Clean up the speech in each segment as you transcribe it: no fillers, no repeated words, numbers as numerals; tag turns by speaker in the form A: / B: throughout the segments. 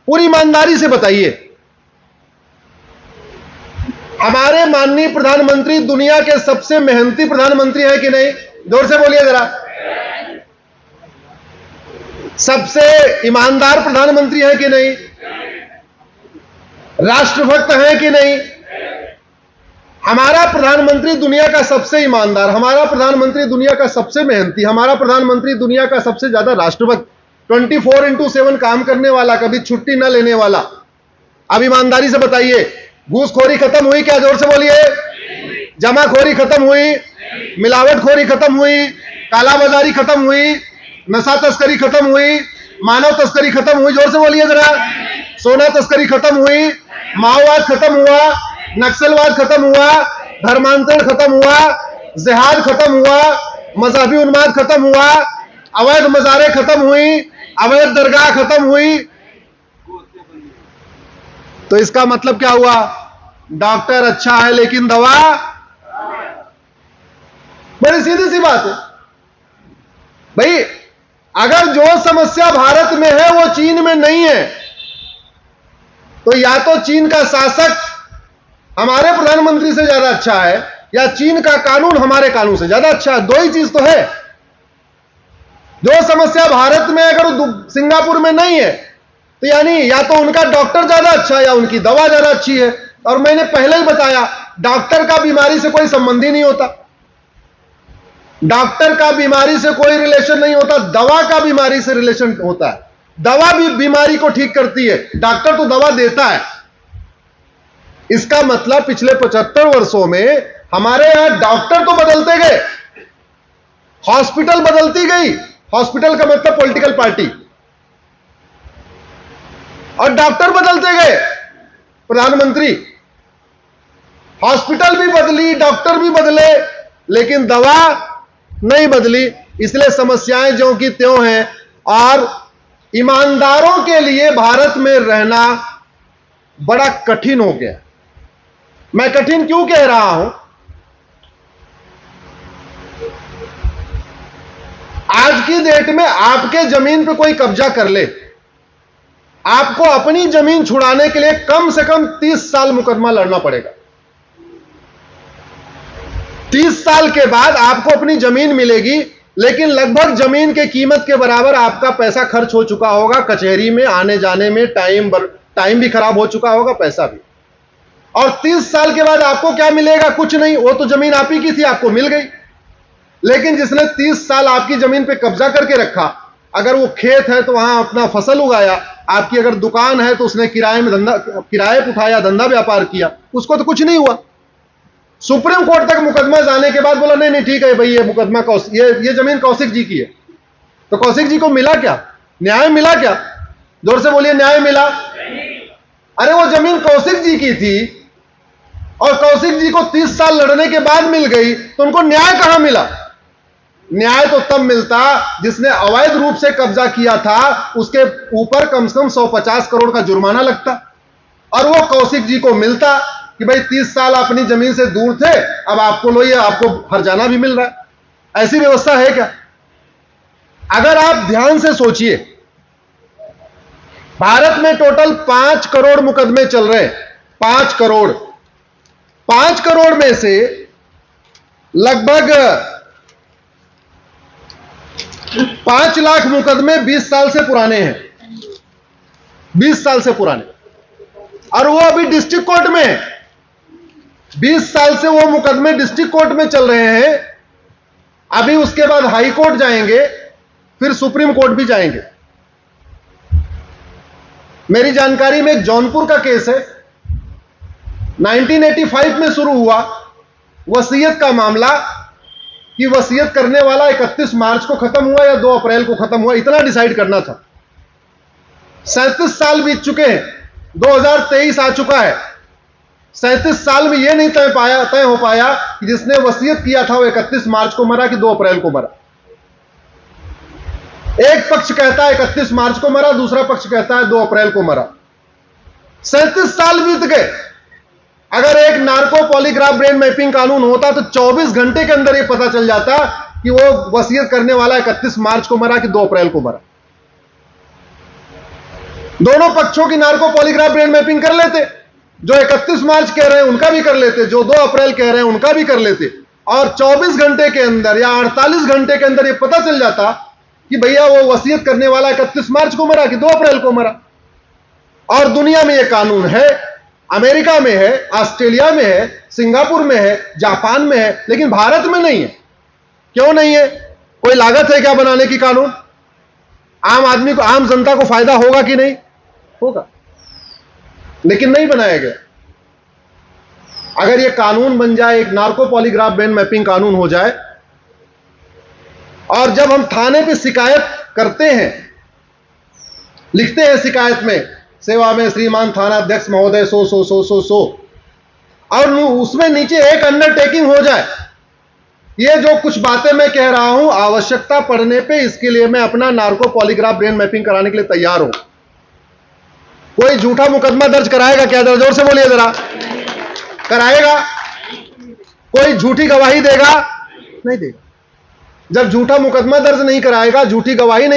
A: पूरी ईमानदारी से बताइए। हमारे माननीय प्रधानमंत्री दुनिया के सबसे मेहनती प्रधानमंत्री हैं कि नहीं? जोर से बोलिए जरा। सबसे ईमानदार प्रधानमंत्री हैं कि नहीं? राष्ट्रभक्त हैं कि नहीं? हमारा प्रधानमंत्री दुनिया का सबसे ईमानदार, हमारा प्रधानमंत्री दुनिया का सबसे मेहनती, हमारा प्रधानमंत्री दुनिया का सबसे ज्यादा राष्ट्रभक्त, 24/7 काम करने वाला, कभी छुट्टी न लेने वाला। अब ईमानदारी से बताइए, घूसखोरी खत्म हुई क्या? जोर से बोलिए। जमाखोरी खत्म हुई? मिलावटखोरी खत्म हुई? कालाबाजारी खत्म हुई? नशा तस्करी खत्म हुई? मानव तस्करी खत्म हुई? जोर से बोलिए जरा। सोना तस्करी खत्म हुई? माओवाद खत्म हुआ? नक्सलवाद खत्म हुआ? धर्मांतरण खत्म हुआ? जिहाद खत्म हुआ? मजहबी उन्माद खत्म हुआ? अवैध मजारे खत्म हुई? अवैध दरगाह खत्म हुई? तो इसका मतलब क्या हुआ? डॉक्टर अच्छा है लेकिन दवा, बड़ी सीधी सी बात है भाई। अगर जो समस्या भारत में है वो चीन में नहीं है, तो या तो चीन का शासक हमारे प्रधानमंत्री से ज्यादा अच्छा है, या चीन का कानून हमारे कानून से ज्यादा अच्छा है। दो ही चीज तो है। जो समस्या भारत में अगर सिंगापुर में नहीं है, तो यानी या तो उनका डॉक्टर ज्यादा अच्छा है या उनकी दवा ज्यादा अच्छी है। और मैंने पहले ही बताया, डॉक्टर का बीमारी से कोई संबंध ही नहीं होता, डॉक्टर का बीमारी से कोई रिलेशन नहीं होता, दवा का बीमारी से रिलेशन होता है। दवा भी बीमारी को ठीक करती है, डॉक्टर तो दवा देता है। इसका मतलब पिछले 75 वर्षों में हमारे यहां डॉक्टर तो बदलते गए, हॉस्पिटल बदलती गई। हॉस्पिटल का मतलब पॉलिटिकल पार्टी, और डॉक्टर बदलते गए, प्रधानमंत्री। हॉस्पिटल भी बदली, डॉक्टर भी बदले, लेकिन दवा नहीं बदली। इसलिए समस्याएं ज्यों की त्यों हैं। और ईमानदारों के लिए भारत में रहना बड़ा कठिन हो गया। मैं कठिन क्यों कह रहा हूं? आज की डेट में आपके जमीन पे कोई कब्जा कर ले, आपको अपनी जमीन छुड़ाने के लिए कम से कम 30 साल मुकदमा लड़ना पड़ेगा। 30 साल के बाद आपको अपनी जमीन मिलेगी, लेकिन लगभग जमीन के कीमत के बराबर आपका पैसा खर्च हो चुका होगा, कचहरी में आने जाने में टाइम भी खराब हो चुका होगा, पैसा भी। और 30 साल के बाद आपको क्या मिलेगा? कुछ नहीं। वो तो जमीन आप ही की थी, आपको मिल गई। लेकिन जिसने 30 साल आपकी जमीन पे कब्जा करके रखा, अगर वो खेत है तो वहां अपना फसल उगाया, आपकी अगर दुकान है तो उसने किराए पे उठाया, धंधा व्यापार किया, उसको तो कुछ नहीं हुआ। सुप्रीम कोर्ट तक मुकदमा जाने के बाद बोला नहीं नहीं ठीक है भाई, ये मुकदमा ये जमीन कौशिक जी की है। तो कौशिक जी को मिला क्या? न्याय मिला क्या? जोर से बोलिए, न्याय मिला? अरे वो जमीन कौशिक जी की थी और कौशिक जी को 30 साल लड़ने के बाद मिल गई, तो उनको न्याय कहां मिला? न्याय तो तब मिलता जिसने अवैध रूप से कब्जा किया था, उसके ऊपर कम से कम 150 करोड़ का जुर्माना लगता। और वो कौशिक जी को मिलता कि भाई 30 साल अपनी जमीन से दूर थे, अब आपको लो, ये आपको हर्जाना भी मिल रहा है। ऐसी व्यवस्था है क्या? अगर आप ध्यान से सोचिए, भारत में टोटल 5 करोड़ मुकदमे चल रहे हैं। 5 करोड़। 5 करोड़ में से लगभग 5 लाख मुकदमे 20 साल से पुराने हैं। 20 साल से पुराने, और वो अभी डिस्ट्रिक्ट कोर्ट में है। 20 साल से वो मुकदमे डिस्ट्रिक्ट कोर्ट में चल रहे हैं। अभी उसके बाद हाई कोर्ट जाएंगे, फिर सुप्रीम कोर्ट भी जाएंगे। मेरी जानकारी में एक जौनपुर का केस है, 1985 में शुरू हुआ, वसीयत का मामला, कि वसीयत करने वाला 31 मार्च को खत्म हुआ या 2 अप्रैल को खत्म हुआ, इतना डिसाइड करना था। 37 साल बीत चुके हैं, 2023 आ चुका है। 37 साल में यह नहीं तय हो पाया कि जिसने वसीयत किया था वो 31 मार्च को मरा कि 2 अप्रैल को मरा। एक पक्ष कहता है 31 मार्च को मरा, दूसरा पक्ष कहता है 2 अप्रैल को मरा। 37 साल बीत गए। अगर एक नार्को पॉलीग्राफ ब्रेन मैपिंग कानून होता तो 24 घंटे के अंदर यह पता चल जाता कि वो वसीयत करने वाला 31 मार्च को मरा कि 2 अप्रैल को मरा। दोनों पक्षों की नार्को पॉलीग्राफ ब्रेन मैपिंग कर लेते, जो 31 मार्च कह रहे हैं उनका भी कर लेते, जो 2 अप्रैल कह रहे हैं उनका भी कर लेते, और 24 घंटे के अंदर या 48 घंटे के अंदर ये पता चल जाता कि भैया वो वसीयत करने वाला 31 मार्च को मरा कि 2 अप्रैल को मरा। और दुनिया में ये कानून है, अमेरिका में है, ऑस्ट्रेलिया में है, सिंगापुर में है, जापान में है, लेकिन भारत में नहीं है। क्यों नहीं है? कोई लागत है क्या बनाने की कानून? आम आदमी को, आम जनता को फायदा होगा कि नहीं होगा? लेकिन नहीं बनाया गया। अगर यह कानून बन जाए, एक नार्को पॉलीग्राफ ब्रेन मैपिंग कानून हो जाए, और जब हम थाने पे शिकायत करते हैं, लिखते हैं शिकायत में, सेवा में श्रीमान थाना अध्यक्ष महोदय सो, और उसमें नीचे एक अंडरटेकिंग हो जाए, ये जो कुछ बातें मैं कह रहा हूं, आवश्यकता पड़ने पे इसके लिए मैं अपना नार्को पॉलीग्राफ ब्रेन मैपिंग कराने के लिए तैयार हूं। कोई झूठा मुकदमा दर्ज कराएगा क्या? जरा जोर से बोलिए जरा। कराएगा? कोई झूठी गवाही देगा? नहीं देगा। जब झूठा मुकदमा दर्ज नहीं कराएगा, झूठी गवाही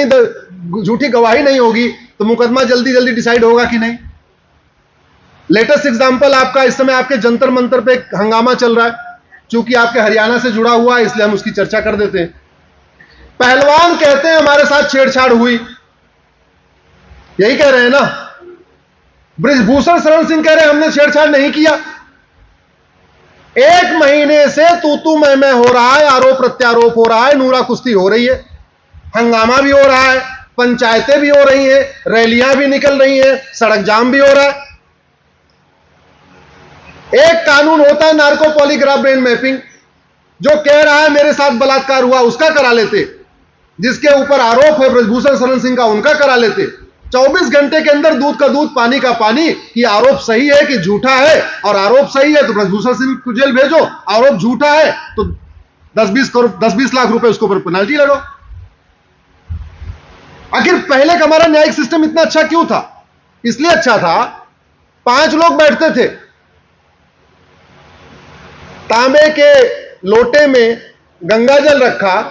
A: नहीं होगी, तो मुकदमा जल्दी जल्दी डिसाइड होगा कि नहीं? लेटेस्ट एग्जांपल आपका, इस समय आपके जंतर मंतर पे हंगामा चल रहा है, चूंकि आपके हरियाणा से जुड़ा हुआ है इसलिए हम उसकी चर्चा कर देते हैं। पहलवान कहते हैं हमारे साथ छेड़छाड़ हुई, यही कह रहे हैं ना? बृजभूषण शरण सिंह कह रहे हैं हमने छेड़छाड़ नहीं किया। 1 महीने से तू मैं हो रहा है, आरोप प्रत्यारोप हो रहा है, नूरा कुश्ती हो रही है, हंगामा भी हो रहा है, पंचायतें भी हो रही हैं, रैलियां भी निकल रही हैं, सड़क जाम भी हो रहा है। एक कानून होता है नार्को पॉलीग्राफ ब्रेन मैपिंग, जो कह रहा है मेरे साथ बलात्कार हुआ उसका करा लेते, जिसके ऊपर आरोप है बृजभूषण शरण सिंह का उनका करा लेते। 24 घंटे के अंदर दूध का दूध पानी का पानी, कि आरोप सही है कि झूठा है, और आरोप सही है तो बृजभूषण सिंह को जेल भेजो, आरोप झूठा है तो 10-20 लाख रुपए उसके ऊपर पेनल्टी लगाओ। आखिर पहले का हमारा न्यायिक सिस्टम इतना अच्छा क्यों था? इसलिए अच्छा था, 5 लोग बैठते थे, तांबे के लोटे में गंगा जल रखा,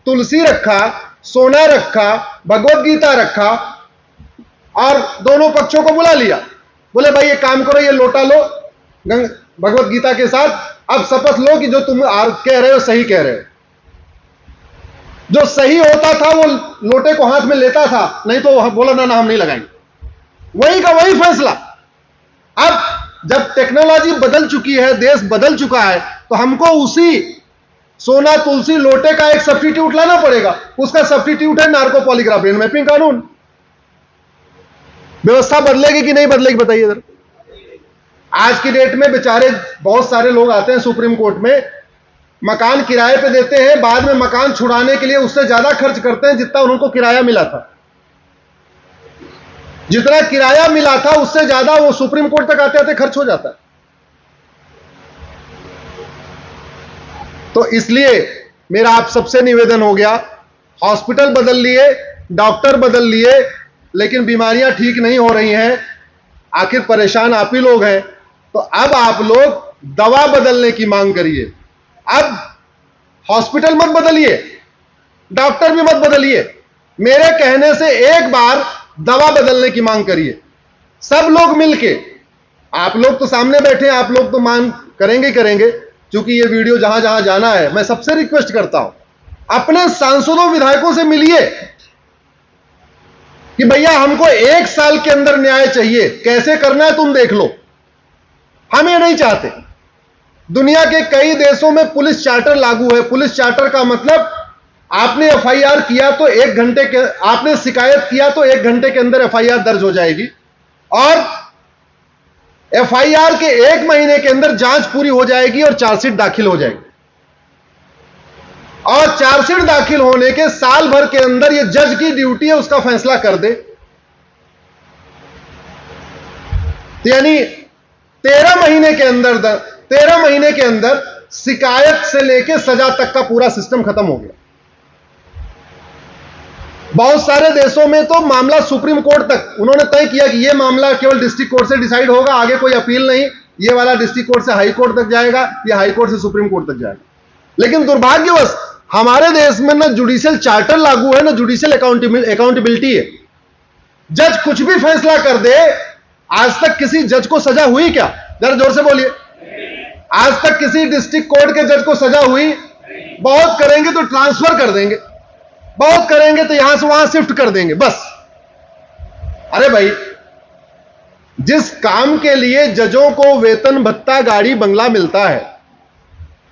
A: तुलसी रखा, सोना रखा, भगवत गीता रखा, और दोनों पक्षों को बुला लिया, बोले भाई ये काम करो, ये लोटा लो भगवत गीता के साथ, अब शपथ लो कि जो तुम कह रहे हो सही कह रहे हो। जो सही होता था वो लोटे को हाथ में लेता था, नहीं तो बोला ना हम नहीं लगाएंगे, वही का वही फैसला। अब जब टेक्नोलॉजी बदल चुकी है, देश बदल चुका है, तो हमको उसी सोना तुलसी लोटे का एक सब्स्टिट्यूट लाना पड़ेगा। उसका सब्स्टिट्यूट है नार्को पॉलीग्राफ ब्रेन मैपिंग कानून। व्यवस्था बदलेगी कि नहीं बदलेगी बताइए इधर। आज की डेट में बेचारे बहुत सारे लोग आते हैं सुप्रीम कोर्ट में, मकान किराए पे देते हैं, बाद में मकान छुड़ाने के लिए उससे ज्यादा खर्च करते हैं जितना उनको किराया मिला था। जितना किराया मिला था उससे ज्यादा वो सुप्रीम कोर्ट तक आते आते खर्च हो जाता है। तो इसलिए मेरा आप सबसे निवेदन हो गया, हॉस्पिटल बदल लिए, डॉक्टर बदल लिए, लेकिन बीमारियां ठीक नहीं हो रही हैं। आखिर परेशान आप ही लोग हैं, तो अब आप लोग दवा बदलने की मांग करिए। अब हॉस्पिटल मत बदलिए, डॉक्टर भी मत बदलिए, मेरे कहने से एक बार दवा बदलने की मांग करिए। सब लोग मिलके, आप लोग तो सामने बैठे हैं, आप लोग तो मांग करेंगे, क्योंकि ये वीडियो जहां जहां जाना है, मैं सबसे रिक्वेस्ट करता हूं, अपने सांसदों विधायकों से मिलिए कि भैया हमको 1 साल के अंदर न्याय चाहिए, कैसे करना है तुम देख लो। हम ये नहीं चाहते। दुनिया के कई देशों में पुलिस चार्टर लागू है। पुलिस चार्टर का मतलब आपने एफआईआर किया तो 1 घंटे के, आपने शिकायत किया तो 1 घंटे के अंदर एफआईआर दर्ज हो जाएगी, और एफआईआर के 1 महीने के अंदर जांच पूरी हो जाएगी और चार्जशीट दाखिल हो जाएगी। और चार्जशीट दाखिल होने के साल भर के अंदर यह जज की ड्यूटी है उसका फैसला कर दे। यानी 13 महीने के अंदर शिकायत से लेकर सजा तक का पूरा सिस्टम खत्म हो गया। बहुत सारे देशों में तो मामला सुप्रीम कोर्ट तक उन्होंने तय किया कि यह मामला केवल डिस्ट्रिक्ट कोर्ट से डिसाइड होगा, आगे कोई अपील नहीं, यह वाला डिस्ट्रिक्ट कोर्ट से हाई कोर्ट तक जाएगा, यह हाई कोर्ट से सुप्रीम कोर्ट तक जाएगा। लेकिन दुर्भाग्यवश हमारे देश में ना जुडिशियल चार्टर लागू है, ना जुडिशियल अकाउंटेबिलिटी है। जज कुछ भी फैसला कर दे, आज तक किसी जज को सजा हुई क्या? जरा जोर से बोलिए। आज तक किसी डिस्ट्रिक्ट कोर्ट के जज को सजा हुई? बहुत करेंगे तो ट्रांसफर कर देंगे, बहुत करेंगे तो यहां से वहां शिफ्ट कर देंगे, बस। अरे भाई, जिस काम के लिए जजों को वेतन भत्ता गाड़ी बंगला मिलता है,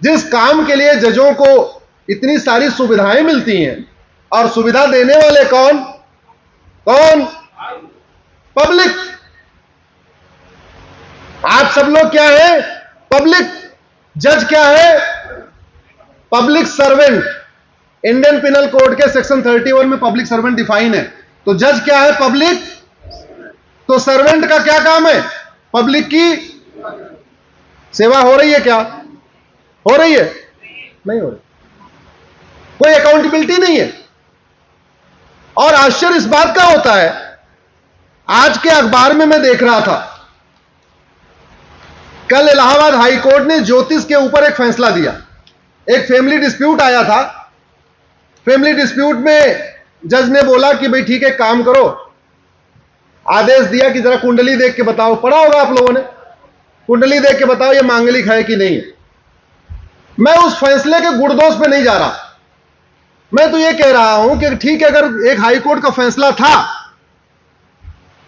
A: जिस काम के लिए जजों को इतनी सारी सुविधाएं मिलती हैं, और सुविधा देने वाले कौन? कौन? पब्लिक। आप सब लोग क्या है? पब्लिक। जज क्या है? Public servant. Indian penal code के सेक्शन 31 में पब्लिक सर्वेंट डिफाइन है। तो जज क्या है? पब्लिक। तो सर्वेंट का क्या काम है? पब्लिक की सेवा। हो रही है क्या? हो रही है? नहीं हो रही। कोई अकाउंटेबिलिटी नहीं है। और आश्चर्य इस बात का होता है, आज के अखबार में मैं देख रहा था, कल इलाहाबाद हाई कोर्ट ने ज्योतिष के ऊपर एक फैसला दिया। एक फैमिली डिस्प्यूट आया था। फैमिली डिस्प्यूट में जज ने बोला कि भाई ठीक है, काम करो। आदेश दिया कि जरा कुंडली देख के बताओ। पढ़ा होगा आप लोगों ने, कुंडली देख के बताओ ये मांगलिक है कि नहीं है। मैं उस फैसले के गुड़दोष पे नहीं जा रहा। मैं तो ये कह रहा हूं कि ठीक है, अगर एक हाई कोर्ट का फैसला था,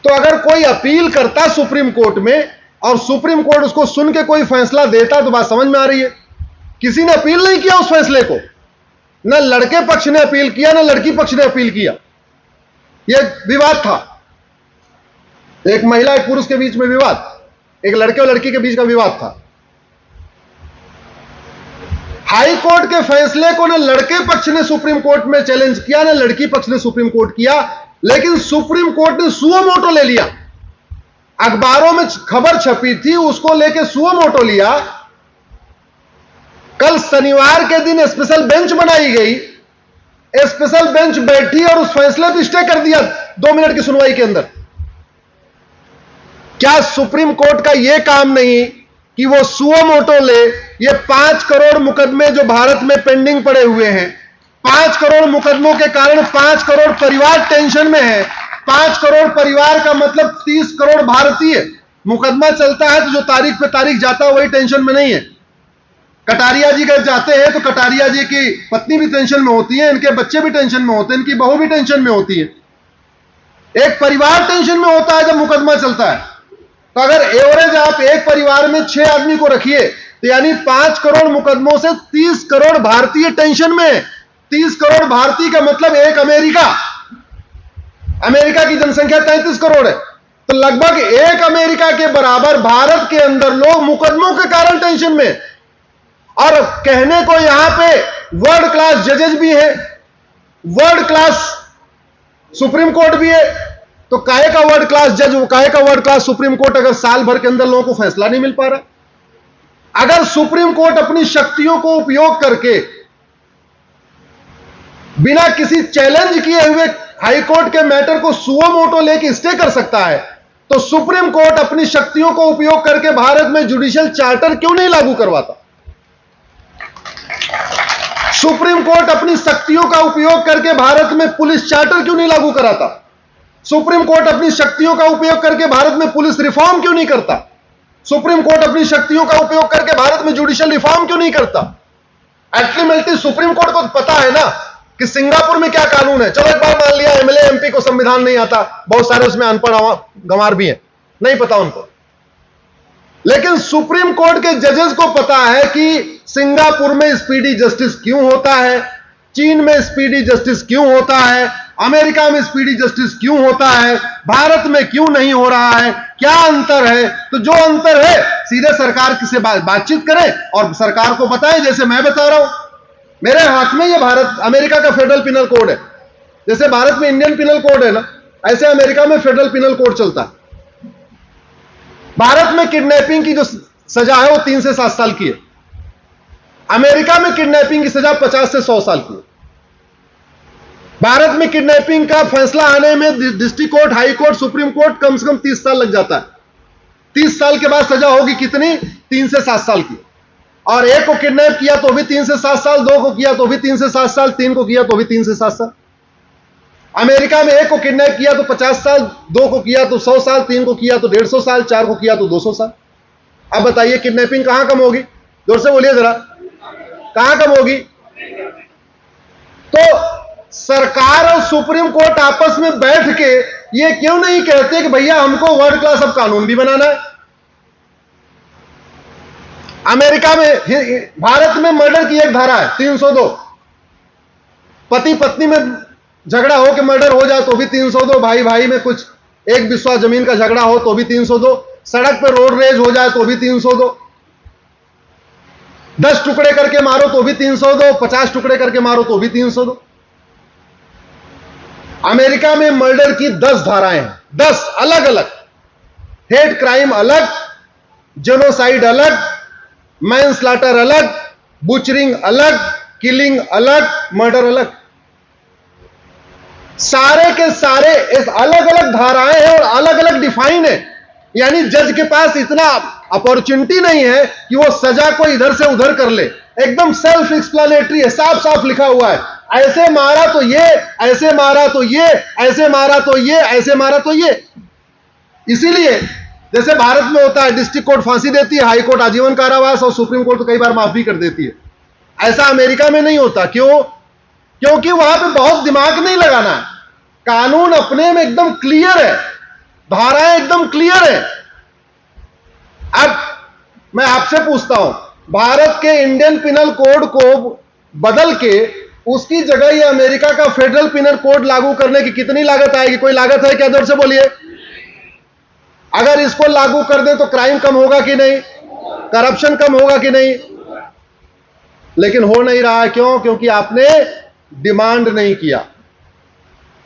A: तो अगर कोई अपील करता सुप्रीम कोर्ट में और सुप्रीम कोर्ट उसको सुन के कोई फैसला देता, तो बात समझ में आ रही है। किसी ने अपील नहीं किया उस फैसले को। न लड़के पक्ष ने अपील किया, न लड़की पक्ष ने अपील किया। यह विवाद था, एक महिला एक पुरुष के बीच में विवाद, एक लड़के और लड़की के बीच का विवाद था। हाई कोर्ट के फैसले को न लड़के पक्ष ने सुप्रीम कोर्ट में चैलेंज किया, न लड़की पक्ष ने सुप्रीम कोर्ट किया, लेकिन सुप्रीम कोर्ट ने सुओ मोटो ले लिया। अखबारों में खबर छपी थी, उसको लेके सुओ मोटो लिया। कल शनिवार के दिन स्पेशल बेंच बनाई गई। स्पेशल बेंच बैठी और उस फैसले पर स्टे कर दिया 2 मिनट की सुनवाई के अंदर। क्या सुप्रीम कोर्ट का यह काम नहीं कि वो सुओ मोटो ले? ये 5 करोड़ मुकदमे जो भारत में पेंडिंग पड़े हुए हैं, 5 करोड़ मुकदमों के कारण 5 करोड़ परिवार टेंशन में है। 5 करोड़ परिवार का मतलब 30 करोड़ भारतीय। मुकदमा चलता है तो जो तारीख पे तारीख जाता है वही टेंशन में नहीं है। कटारिया जी अगर जाते हैं तो कटारिया जी की पत्नी भी टेंशन में होती है, इनके बच्चे भी टेंशन में होते हैं, इनकी बहू भी टेंशन में होती है। एक परिवार टेंशन में होता है जब मुकदमा चलता है। तो अगर एवरेज आप एक परिवार में 6 आदमी को रखिए, तो यानी 5 करोड़ मुकदमों से 30 करोड़ भारतीय टेंशन में। 30 करोड़ भारतीय का मतलब एक अमेरिका। अमेरिका की जनसंख्या 33 करोड़ है, तो लगभग एक अमेरिका के बराबर भारत के अंदर लोग मुकदमों के कारण टेंशन में। और कहने को यहां पे वर्ल्ड क्लास जजेस भी है, वर्ल्ड क्लास सुप्रीम कोर्ट भी है। तो काहे का वर्ल्ड क्लास जज, काहे का वर्ल्ड क्लास सुप्रीम कोर्ट, अगर साल भर के अंदर लोगों को फैसला नहीं मिल पा रहा। अगर सुप्रीम कोर्ट अपनी शक्तियों को उपयोग करके बिना किसी चैलेंज किए हुए हाई कोर्ट के मैटर को सुओ मोटो लेके स्टे कर सकता है, तो सुप्रीम कोर्ट अपनी शक्तियों को उपयोग करके भारत में जुडिशियल चार्टर क्यों नहीं लागू करवाता? सुप्रीम कोर्ट अपनी शक्तियों का उपयोग करके भारत में पुलिस चार्टर क्यों नहीं लागू कराता? सुप्रीम कोर्ट अपनी शक्तियों का उपयोग करके भारत में पुलिस रिफॉर्म क्यों नहीं करता? सुप्रीम कोर्ट अपनी शक्तियों का उपयोग करके भारत में जुडिशियल रिफॉर्म क्यों नहीं करता? अल्टीमेटली सुप्रीम कोर्ट को पता है ना कि सिंगापुर में क्या कानून है। चलो एक बार मान लिया एमएलए एमपी को संविधान नहीं आता, बहुत सारे उसमें अनपढ़ गंवार भी हैं, नहीं पता उनको। लेकिन सुप्रीम कोर्ट के जजेस को पता है कि सिंगापुर में स्पीडी जस्टिस क्यों होता है, चीन में स्पीडी जस्टिस क्यों होता है, अमेरिका में स्पीडी जस्टिस क्यों होता है, भारत में क्यों नहीं हो रहा है, क्या अंतर है। तो जो अंतर है सीधे सरकार से बातचीत करें और सरकार को बताएं। जैसे मैं बता रहा हूं, मेरे हाथ में ये भारत अमेरिका का फेडरल पिनल कोड है। जैसे भारत में इंडियन पिनल कोड है ना, ऐसे अमेरिका में फेडरल पिनल कोड चलता है। भारत में किडनैपिंग की जो सजा है वो 3 से 7 साल की है। अमेरिका में किडनैपिंग की सजा 50 से 100 साल की है। भारत में किडनैपिंग का फैसला आने में district court, high court, supreme court कम से कम 30 साल लग जाता है। 30 साल के बाद सजा होगी कितनी? 3 से 7 साल की। और एक को किडनैप किया तो भी 3 से 7 साल, 2 को किया तो भी 3 से 7 साल, 3 को किया तो भी 3 से 7 साल। अमेरिका में एक को किडनैप किया तो 50 साल, दो को किया तो 100 साल, तीन को किया तो 150 साल, चार को किया तो 200 साल। अब बताइए किडनैपिंग कहां कम होगी? जोर से बोलिए जरा, कहां कम होगी? तो सरकार और सुप्रीम कोर्ट आपस में बैठ के ये क्यों नहीं कहते कि भैया हमको वर्ल्ड क्लास अब कानून भी बनाना है? अमेरिका में, भारत में मर्डर की एक धारा है 302। पति पत्नी में झगड़ा हो कि मर्डर हो जाए तो भी 302, भाई भाई में कुछ एक बिस्वा जमीन का झगड़ा हो तो भी 302, सड़क पर रोड रेज हो जाए तो भी 302, 10 टुकड़े करके मारो तो भी 302, 50 टुकड़े करके मारो तो भी 302। अमेरिका में मर्डर की 10 धाराएं हैं, 10 अलग अलग। हेट क्राइम अलग, जेनोसाइड अलग, मैनस्लॉटर अलग, बुचरिंग अलग, किलिंग अलग, मर्डर अलग। सारे के सारे इस अलग अलग धाराएं हैं और अलग अलग डिफाइन है। यानी जज के पास इतना अपॉर्चुनिटी नहीं है कि वो सजा को इधर से उधर कर ले। एकदम सेल्फ एक्सप्लेनेटरी है, साफ साफ लिखा हुआ है, ऐसे मारा तो ये, ऐसे मारा तो ये, ऐसे मारा तो ये, ऐसे मारा तो ये। इसीलिए जैसे भारत में होता है डिस्ट्रिक्ट कोर्ट फांसी देती है, हाई कोर्ट आजीवन कारावास और सुप्रीम कोर्ट तो कई बार माफ भी कर देती है। ऐसा अमेरिका में नहीं होता। क्यों? क्योंकि वहां पे बहुत दिमाग नहीं लगाना है। कानून अपने में एकदम क्लियर है, धाराएं एकदम क्लियर है। अब मैं आपसे पूछता हूं, भारत के इंडियन पिनल कोड को बदल के उसकी जगह ये अमेरिका का फेडरल पिनल कोड लागू करने की कितनी लागत आएगी? कोई लागत है क्या? जोर से बोलिए। अगर इसको लागू कर दे तो क्राइम कम होगा कि नहीं? करप्शन कम होगा कि नहीं? लेकिन हो नहीं रहा है। क्यों? क्योंकि आपने डिमांड नहीं किया।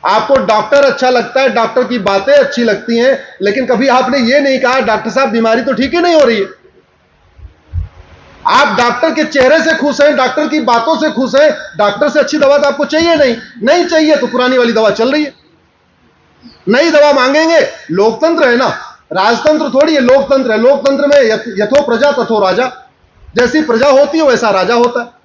A: आपको डॉक्टर अच्छा लगता है, डॉक्टर की बातें अच्छी लगती हैं, लेकिन कभी आपने यह नहीं कहा डॉक्टर साहब बीमारी तो ठीक ही नहीं हो रही है। आप डॉक्टर के चेहरे से खुश हैं, डॉक्टर की बातों से खुश हैं, डॉक्टर से अच्छी दवा तो आपको चाहिए नहीं। नहीं चाहिए तो पुरानी वाली दवा चल रही है, नई दवा मांगेंगे। लोकतंत्र है ना, राजतंत्र थोड़ी है, लोकतंत्र है। लोकतंत्र में यथो प्रजा तथो राजा, जैसी प्रजा होती है वैसा राजा होता है।